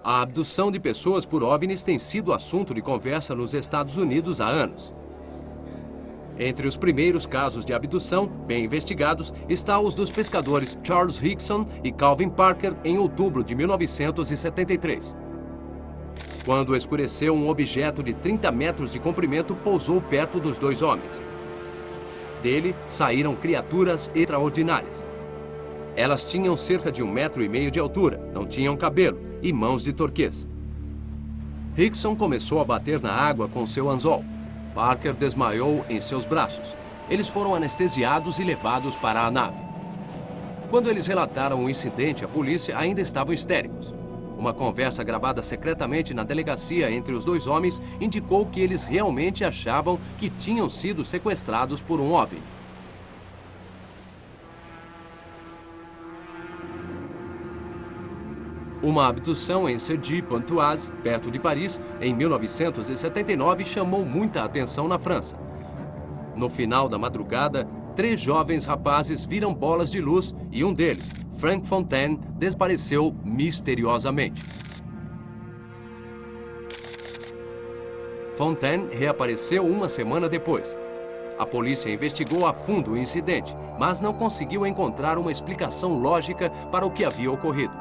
A abdução de pessoas por OVNIs tem sido assunto de conversa nos Estados Unidos há anos. Entre os primeiros casos de abdução, bem investigados, está os dos pescadores Charles Hickson e Calvin Parker em outubro de 1973. Quando escureceu, um objeto de 30 metros de comprimento pousou perto dos dois homens. Dele saíram criaturas extraordinárias. Elas tinham cerca de 1,5 metros de altura, não tinham cabelo e mãos de turquês. Hickson começou a bater na água com seu anzol. Parker desmaiou em seus braços. Eles foram anestesiados e levados para a nave. Quando eles relataram o incidente, a polícia ainda estavam histéricos. Uma conversa gravada secretamente na delegacia entre os dois homens indicou que eles realmente achavam que tinham sido sequestrados por um OVNI. Uma abdução em Cergy-Pontoise, perto de Paris, em 1979, chamou muita atenção na França. No final da madrugada, 3 jovens rapazes viram bolas de luz e um deles, Frank Fontaine, desapareceu misteriosamente. Fontaine reapareceu uma semana depois. A polícia investigou a fundo o incidente, mas não conseguiu encontrar uma explicação lógica para o que havia ocorrido.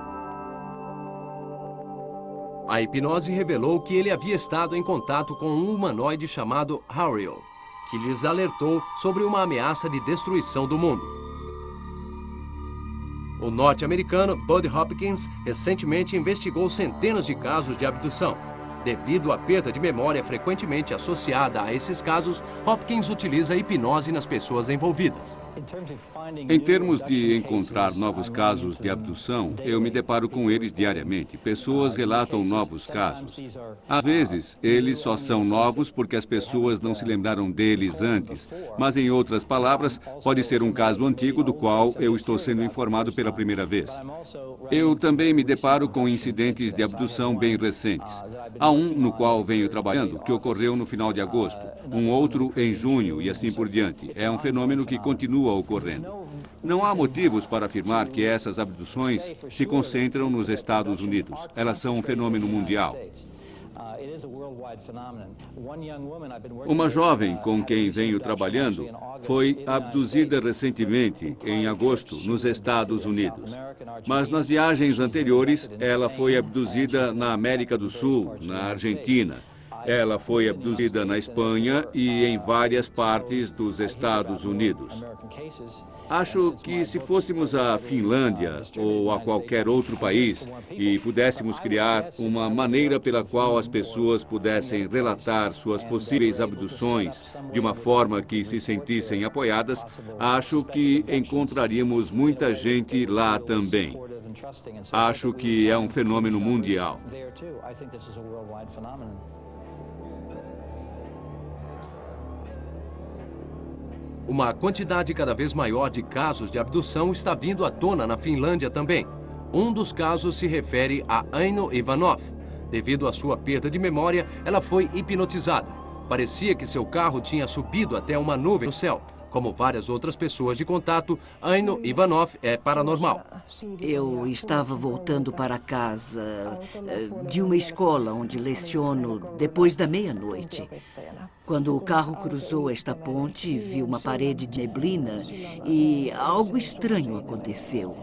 A hipnose revelou que ele havia estado em contato com um humanoide chamado Hariel, que lhes alertou sobre uma ameaça de destruição do mundo. O norte-americano Bud Hopkins recentemente investigou centenas de casos de abdução. Devido à perda de memória frequentemente associada a esses casos, Hopkins utiliza a hipnose nas pessoas envolvidas. Em termos de encontrar novos casos de abdução, eu me deparo com eles diariamente. Pessoas relatam novos casos. Às vezes, eles só são novos porque as pessoas não se lembraram deles antes. Mas, em outras palavras, pode ser um caso antigo do qual eu estou sendo informado pela primeira vez. Eu também me deparo com incidentes de abdução bem recentes. Há um no qual venho trabalhando, que ocorreu no final de agosto. Um outro em junho e assim por diante. É um fenômeno que continua ocorrendo. Não há motivos para afirmar que essas abduções se concentram nos Estados Unidos. Elas são um fenômeno mundial. Uma jovem com quem venho trabalhando foi abduzida recentemente, em agosto, nos Estados Unidos. Mas nas viagens anteriores, ela foi abduzida na América do Sul, na Argentina. Ela foi abduzida na Espanha e em várias partes dos Estados Unidos. Acho que se fôssemos à Finlândia ou a qualquer outro país e pudéssemos criar uma maneira pela qual as pessoas pudessem relatar suas possíveis abduções de uma forma que se sentissem apoiadas, acho que encontraríamos muita gente lá também. Acho que é um fenômeno mundial. Uma quantidade cada vez maior de casos de abdução está vindo à tona na Finlândia também. Um dos casos se refere a Aino Ivanov. Devido à sua perda de memória, ela foi hipnotizada. Parecia que seu carro tinha subido até uma nuvem no céu. Como várias outras pessoas de contato, Aino Ivanov é paranormal. Eu estava voltando para casa de uma escola onde leciono depois da meia-noite. Quando o carro cruzou esta ponte, vi uma parede de neblina e algo estranho aconteceu.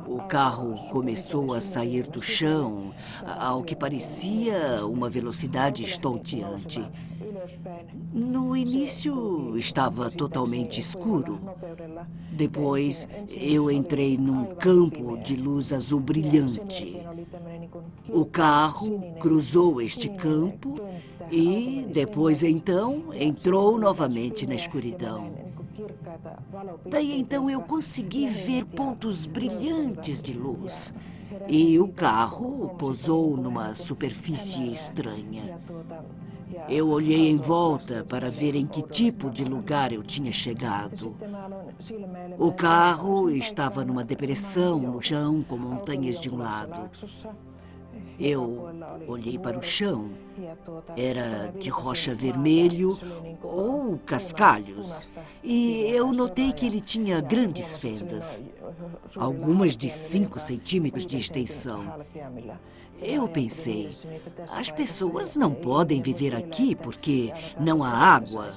O carro começou a sair do chão, ao que parecia uma velocidade estonteante. No início, estava totalmente escuro. Depois, eu entrei num campo de luz azul brilhante. O carro cruzou este campo e, depois então, entrou novamente na escuridão. Daí então eu consegui ver pontos brilhantes de luz. E o carro pousou numa superfície estranha. Eu olhei em volta para ver em que tipo de lugar eu tinha chegado. O carro estava numa depressão no chão, com montanhas de um lado. Eu olhei para o chão. Era de rocha vermelho ou cascalhos. E eu notei que ele tinha grandes fendas, algumas de 5 centímetros de extensão. Eu pensei, as pessoas não podem viver aqui porque não há água.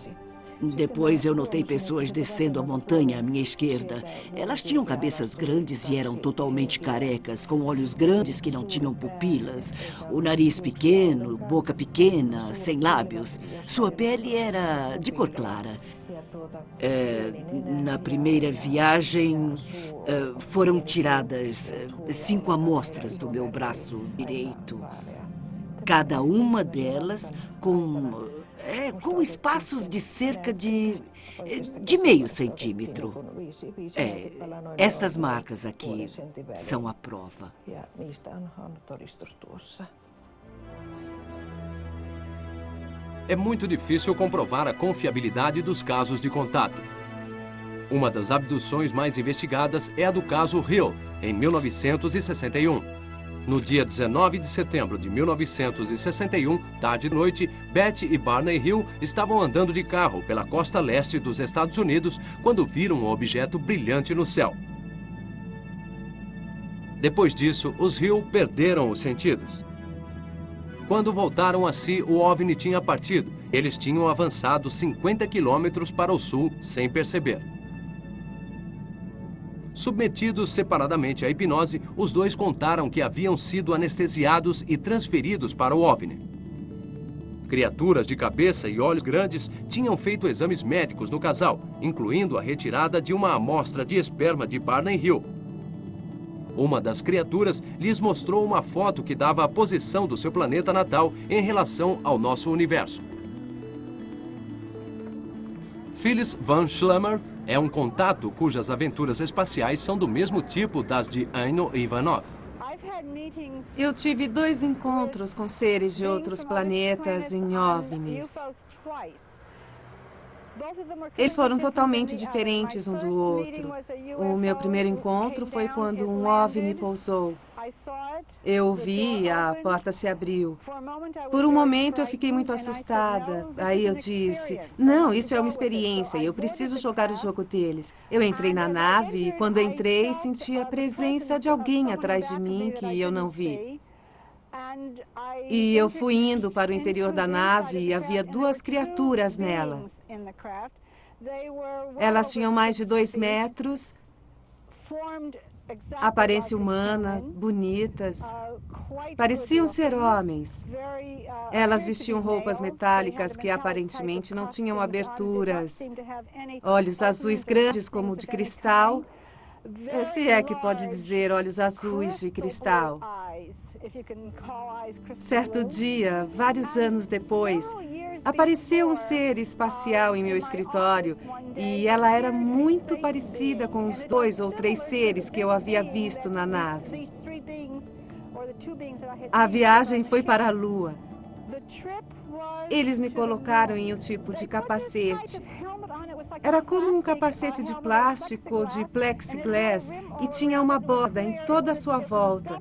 Depois eu notei pessoas descendo a montanha à minha esquerda. Elas tinham cabeças grandes e eram totalmente carecas, com olhos grandes que não tinham pupilas, o nariz pequeno, boca pequena, sem lábios. Sua pele era de cor clara. Na primeira viagem, foram tiradas 5 amostras do meu braço direito. Cada uma delas com espaços de cerca de meio centímetro. Essas marcas aqui são a prova. É muito difícil comprovar a confiabilidade dos casos de contato. Uma das abduções mais investigadas é a do caso Hill, em 1961. No dia 19 de setembro de 1961, tarde de noite, Betty e Barney Hill estavam andando de carro pela costa leste dos Estados Unidos quando viram um objeto brilhante no céu. Depois disso, os Hill perderam os sentidos. Quando voltaram a si, o OVNI tinha partido. Eles tinham avançado 50 quilômetros para o sul sem perceber. Submetidos separadamente à hipnose, os dois contaram que haviam sido anestesiados e transferidos para o OVNI. Criaturas de cabeça e olhos grandes tinham feito exames médicos no casal, incluindo a retirada de uma amostra de esperma de Barney Hill. Uma das criaturas lhes mostrou uma foto que dava a posição do seu planeta natal em relação ao nosso universo. Phyllis Van Schlemmer É um contato cujas aventuras espaciais são do mesmo tipo das de Aino Ivanov. Eu tive 2 encontros com seres de outros planetas em OVNIs. Eles foram totalmente diferentes um do outro. O meu primeiro encontro foi quando um OVNI pousou. Eu o vi, a porta se abriu. Por um momento eu fiquei muito assustada. Aí eu disse, não, isso é uma experiência e eu preciso jogar o jogo deles. Eu entrei na nave e quando entrei senti a presença de alguém atrás de mim que eu não vi. E eu fui indo para o interior da nave e havia 2 criaturas nela. Elas tinham mais de 2 metros, aparência humana, bonitas. Pareciam ser homens. Elas vestiam roupas metálicas que aparentemente não tinham aberturas. Olhos azuis grandes como de cristal. Se é que pode dizer olhos azuis de cristal. Certo dia, vários anos depois, apareceu um ser espacial em meu escritório e ela era muito parecida com os 2 ou 3 seres que eu havia visto na nave. A viagem foi para a Lua. Eles me colocaram em um tipo de capacete. Era como um capacete de plástico ou de plexiglass e tinha uma borda em toda a sua volta.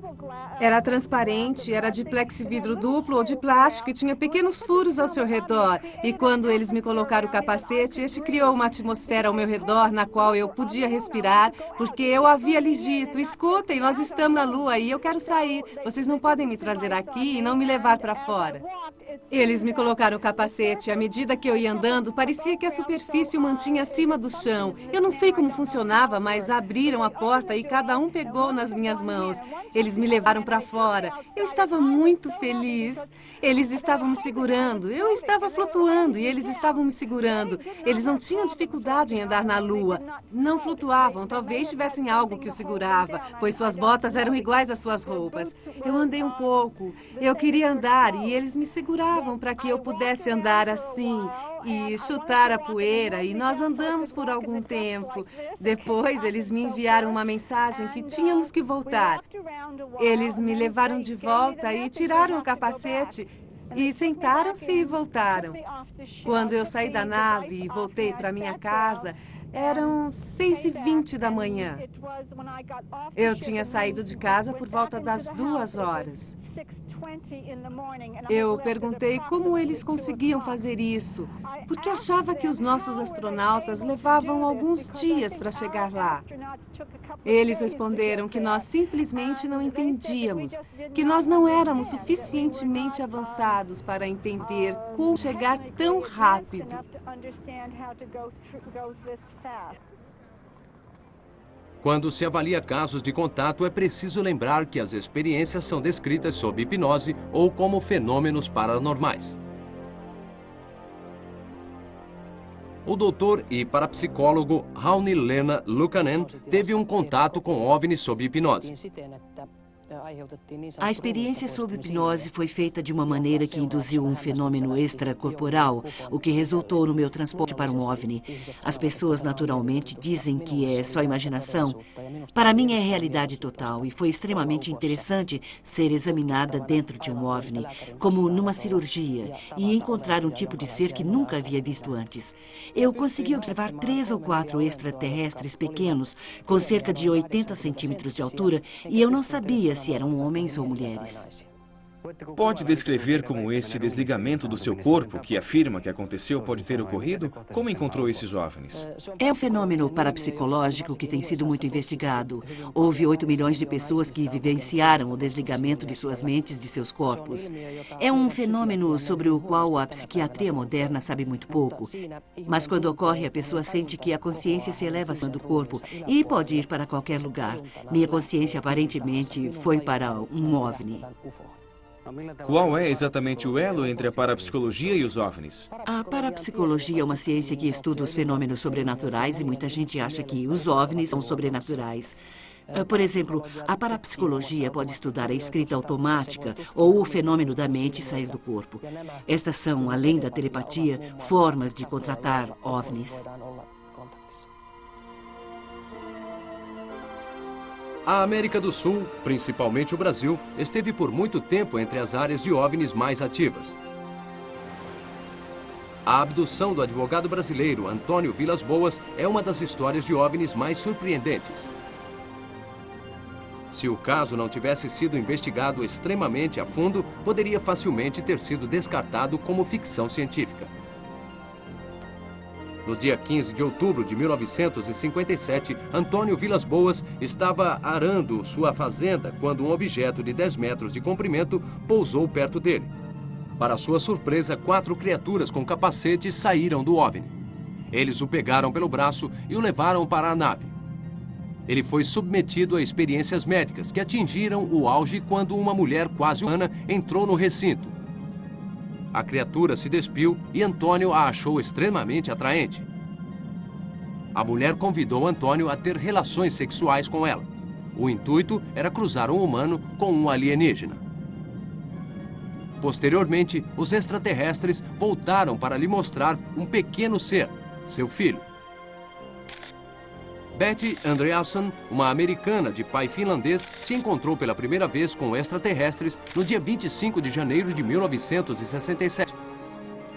Era transparente, era de plexividro duplo ou de plástico e tinha pequenos furos ao seu redor. E quando eles me colocaram o capacete, este criou uma atmosfera ao meu redor na qual eu podia respirar, porque eu havia lhes dito, escutem, nós estamos na Lua e eu quero sair. Vocês não podem me trazer aqui e não me levar para fora. Eles me colocaram o capacete e à medida que eu ia andando, parecia que a superfície o mantinha acima do chão. Eu não sei como funcionava, mas abriram a porta e cada um pegou nas minhas mãos. Eles me levaram para fora. Eu estava muito feliz. Eles estavam me segurando. Eu estava flutuando e eles estavam me segurando. Eles não tinham dificuldade em andar na Lua. Não flutuavam, talvez tivessem algo que os segurava, pois suas botas eram iguais às suas roupas. Eu andei um pouco. Eu queria andar e eles me seguravam para que eu pudesse andar assim e chutar a poeira, e nós andamos por algum tempo. Depois, eles me enviaram uma mensagem que tínhamos que voltar. Eles me levaram de volta e tiraram o capacete e sentaram-se e voltaram. Quando eu saí da nave e voltei para minha casa, eram 6h20 da manhã. Eu tinha saído de casa por volta das 2 horas. Eu perguntei como eles conseguiam fazer isso, porque achava que os nossos astronautas levavam alguns dias para chegar lá. Eles responderam que nós simplesmente não entendíamos, que nós não éramos suficientemente avançados para entender como chegar tão rápido. Quando se avalia casos de contato, é preciso lembrar que as experiências são descritas sob hipnose ou como fenômenos paranormais. O doutor e parapsicólogo Rauni Lena Lukanen teve um contato com OVNI sob hipnose. A experiência sob hipnose foi feita de uma maneira que induziu um fenômeno extracorporal, o que resultou no meu transporte para um OVNI. As pessoas naturalmente dizem que é só imaginação. Para mim é realidade total e foi extremamente interessante ser examinada dentro de um OVNI, como numa cirurgia, e encontrar um tipo de ser que nunca havia visto antes. Eu consegui observar 3 ou 4 extraterrestres pequenos, com cerca de 80 centímetros de altura, e eu não sabia se eram homens ou mulheres. Pode descrever como esse desligamento do seu corpo, que afirma que aconteceu, pode ter ocorrido? Como encontrou esses OVNIs? É um fenômeno parapsicológico que tem sido muito investigado. Houve 8 milhões de pessoas que vivenciaram o desligamento de suas mentes de seus corpos. É um fenômeno sobre o qual a psiquiatria moderna sabe muito pouco. Mas quando ocorre, a pessoa sente que a consciência se eleva acima do corpo e pode ir para qualquer lugar. Minha consciência aparentemente foi para um OVNI. Qual é exatamente o elo entre a parapsicologia e os OVNIs? A parapsicologia é uma ciência que estuda os fenômenos sobrenaturais e muita gente acha que os OVNIs são sobrenaturais. Por exemplo, a parapsicologia pode estudar a escrita automática ou o fenômeno da mente sair do corpo. Estas são, além da telepatia, formas de contratar OVNIs. A América do Sul, principalmente o Brasil, esteve por muito tempo entre as áreas de OVNIs mais ativas. A abdução do advogado brasileiro Antônio Vilas Boas é uma das histórias de OVNIs mais surpreendentes. Se o caso não tivesse sido investigado extremamente a fundo, poderia facilmente ter sido descartado como ficção científica. No dia 15 de outubro de 1957, Antônio Vilas Boas estava arando sua fazenda quando um objeto de 10 metros de comprimento pousou perto dele. Para sua surpresa, 4 criaturas com capacete saíram do OVNI. Eles o pegaram pelo braço e o levaram para a nave. Ele foi submetido a experiências médicas que atingiram o auge quando uma mulher quase humana entrou no recinto. A criatura se despiu e Antônio a achou extremamente atraente. A mulher convidou Antônio a ter relações sexuais com ela. O intuito era cruzar um humano com um alienígena. Posteriormente, os extraterrestres voltaram para lhe mostrar um pequeno ser, seu filho. Betty Andreasson, uma americana de pai finlandês, se encontrou pela primeira vez com extraterrestres no dia 25 de janeiro de 1967.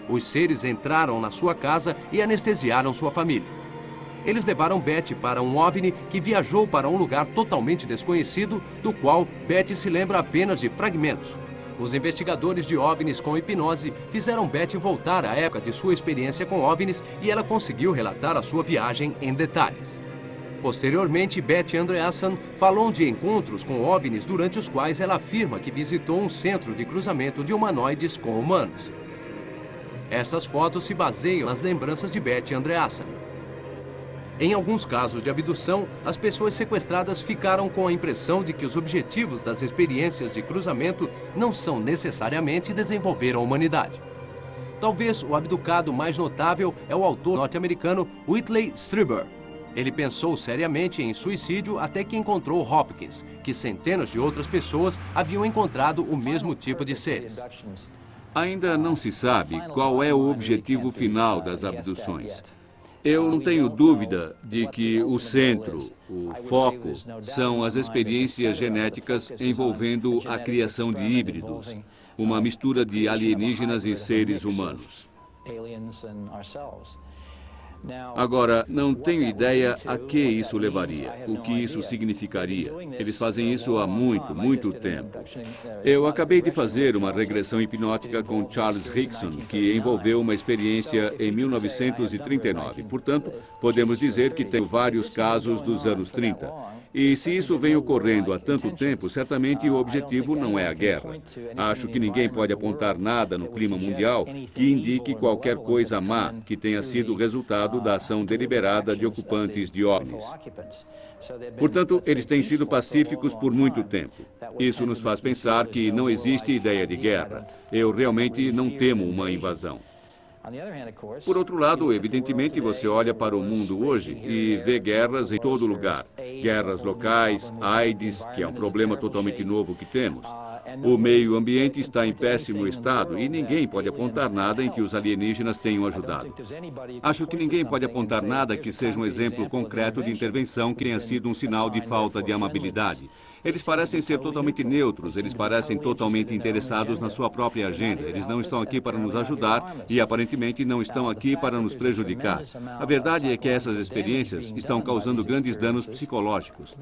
Os seres entraram na sua casa e anestesiaram sua família. Eles levaram Betty para um OVNI que viajou para um lugar totalmente desconhecido, do qual Betty se lembra apenas de fragmentos. Os investigadores de OVNIs com hipnose fizeram Betty voltar à época de sua experiência com OVNIs e ela conseguiu relatar a sua viagem em detalhes. Posteriormente, Betty Andreasson falou de encontros com OVNIs durante os quais ela afirma que visitou um centro de cruzamento de humanoides com humanos. Estas fotos se baseiam nas lembranças de Betty Andreasson. Em alguns casos de abdução, as pessoas sequestradas ficaram com a impressão de que os objetivos das experiências de cruzamento não são necessariamente desenvolver a humanidade. Talvez o abducado mais notável é o autor norte-americano Whitley Strieber. Ele pensou seriamente em suicídio até que encontrou Hopkins, que centenas de outras pessoas haviam encontrado o mesmo tipo de seres. Ainda não se sabe qual é o objetivo final das abduções. Eu não tenho dúvida de que o centro, o foco, são as experiências genéticas envolvendo a criação de híbridos, uma mistura de alienígenas e seres humanos. Agora, não tenho ideia a que isso levaria, o que isso significaria. Eles fazem isso há muito tempo. Eu acabei de fazer uma regressão hipnótica com Charles Rickson, que envolveu uma experiência em 1939. Portanto, podemos dizer que tem vários casos dos anos 30. E se isso vem ocorrendo há tanto tempo, certamente o objetivo não é a guerra. Acho que ninguém pode apontar nada no clima mundial que indique qualquer coisa má que tenha sido resultado da ação deliberada de ocupantes de OVNIs. Portanto, eles têm sido pacíficos por muito tempo. Isso nos faz pensar que não existe ideia de guerra. Eu realmente não temo uma invasão. Por outro lado, evidentemente, você olha para o mundo hoje e vê guerras em todo lugar. Guerras locais, AIDS, que é um problema totalmente novo que temos. O meio ambiente está em péssimo estado e ninguém pode apontar nada em que os alienígenas tenham ajudado. Acho que ninguém pode apontar nada que seja um exemplo concreto de intervenção que tenha sido um sinal de falta de amabilidade. Eles parecem ser totalmente neutros, eles parecem totalmente interessados na sua própria agenda. Eles não estão aqui para nos ajudar e, aparentemente, não estão aqui para nos prejudicar. A verdade é que essas experiências estão causando grandes danos psicológicos.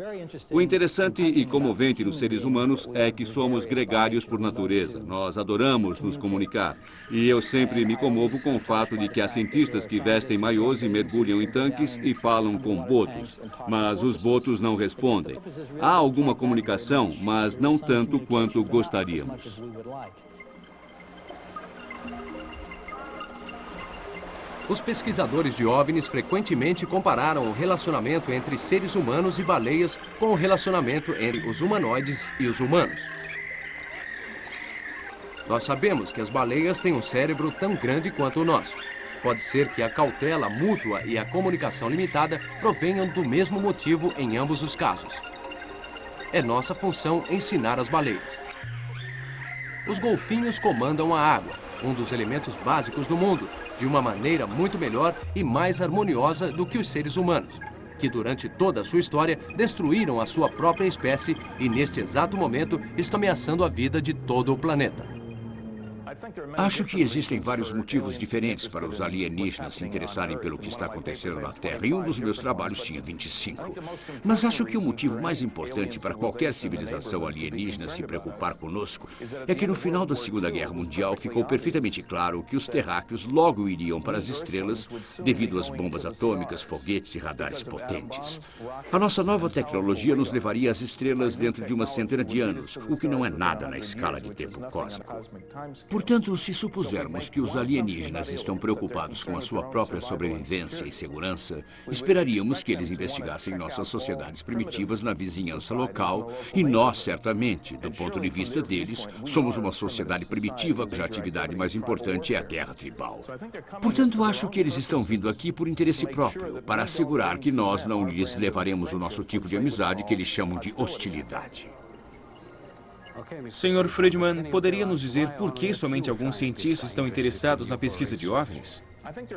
O interessante e comovente nos seres humanos é que somos gregários por natureza. Nós adoramos nos comunicar. E eu sempre me comovo com o fato de que há cientistas que vestem maiôs e mergulham em tanques e falam com botos. Mas os botos não respondem. Há alguma comunicação, mas não tanto quanto gostaríamos. Os pesquisadores de OVNIs frequentemente compararam o relacionamento entre seres humanos e baleias com o relacionamento entre os humanoides e os humanos. Nós sabemos que as baleias têm um cérebro tão grande quanto o nosso. Pode ser que a cautela mútua e a comunicação limitada provenham do mesmo motivo em ambos os casos. É nossa função ensinar as baleias. Os golfinhos comandam a água, um dos elementos básicos do mundo, de uma maneira muito melhor e mais harmoniosa do que os seres humanos. que durante toda a sua história destruíram a sua própria espécie e neste exato momento estão ameaçando a vida de todo o planeta. Acho que existem vários motivos diferentes para os alienígenas se interessarem pelo que está acontecendo na Terra, e um dos meus trabalhos tinha 25. Mas acho que o motivo mais importante para qualquer civilização alienígena se preocupar conosco é que no final da Segunda Guerra Mundial ficou perfeitamente claro que os terráqueos logo iriam para as estrelas devido às bombas atômicas, foguetes e radares potentes. A nossa nova tecnologia nos levaria às estrelas dentro de uma centena de anos, o que não é nada na escala de tempo cósmico. Portanto, se supusermos que os alienígenas estão preocupados com a sua própria sobrevivência e segurança, esperaríamos que eles investigassem nossas sociedades primitivas na vizinhança local e nós, certamente, do ponto de vista deles, somos uma sociedade primitiva cuja atividade mais importante é a guerra tribal. Portanto, acho que eles estão vindo aqui por interesse próprio, para assegurar que nós não lhes levaremos o nosso tipo de amizade que eles chamam de hostilidade. Sr. Friedman, poderia nos dizer por que somente alguns cientistas estão interessados na pesquisa de OVNIs?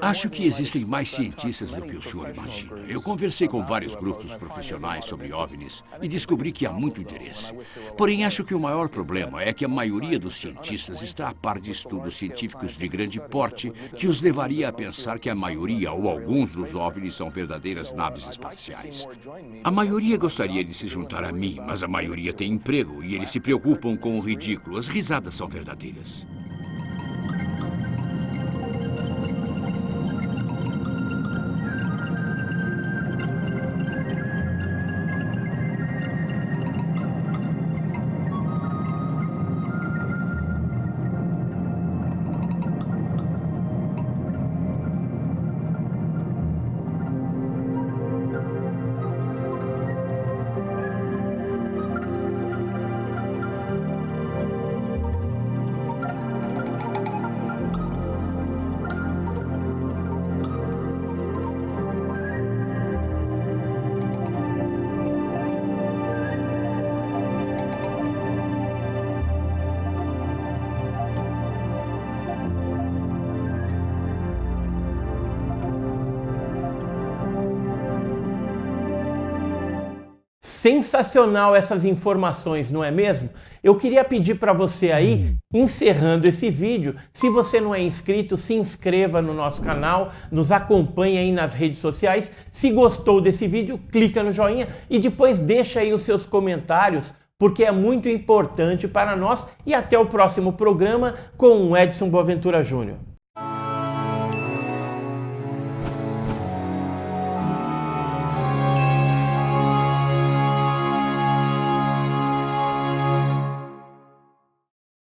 Acho que existem mais cientistas do que o senhor imagina. Eu conversei com vários grupos profissionais sobre OVNIs e descobri que há muito interesse. Porém, acho que o maior problema é que a maioria dos cientistas está a par de estudos científicos de grande porte que os levaria a pensar que a maioria ou alguns dos OVNIs são verdadeiras naves espaciais. A maioria gostaria de se juntar a mim, mas a maioria tem emprego e eles se preocupam com o ridículo. As risadas são verdadeiras. Sensacional essas informações, não é mesmo? Eu queria pedir para você aí, encerrando esse vídeo, se você não é inscrito, se inscreva no nosso canal, nos acompanhe aí nas redes sociais. Se gostou desse vídeo, clica no joinha e depois deixa aí os seus comentários, porque é muito importante para nós. E até o próximo programa com o Edson Boaventura Júnior.